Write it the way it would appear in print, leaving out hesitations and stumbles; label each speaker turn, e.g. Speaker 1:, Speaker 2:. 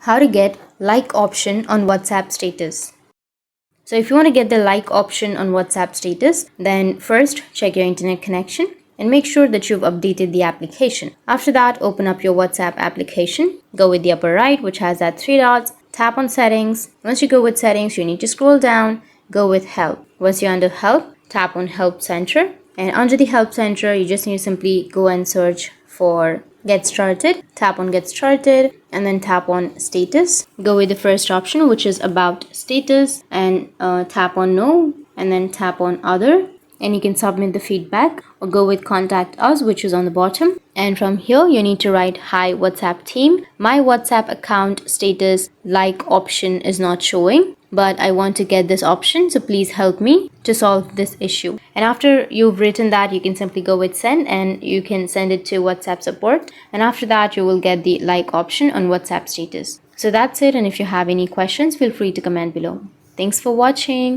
Speaker 1: how to get like option on WhatsApp status. So if you want to get the like option on WhatsApp status, then first check your internet connection and make sure that you've updated the application. After that, open up your WhatsApp application, go with the upper right, which has that three dots, tap on settings. Once you go with settings, you need to scroll down, go with help. Once you're under help, tap on help center, and under the help center, you just need to simply go and search for get started. Tap on get started and then tap on status. Go with the first option, which is about status, and tap on no, and then tap on other, and you can submit the feedback, or go with contact us, which is on the bottom. And from here you need to write, hi WhatsApp team, my WhatsApp account status like option is not showing, but I want to get this option, so please help me to solve this issue. And after you've written that, you can simply go with send, and you can send it to WhatsApp support, and after that you will get the like option on WhatsApp status. So that's it, and if you have any questions, feel free to comment below. Thanks for watching.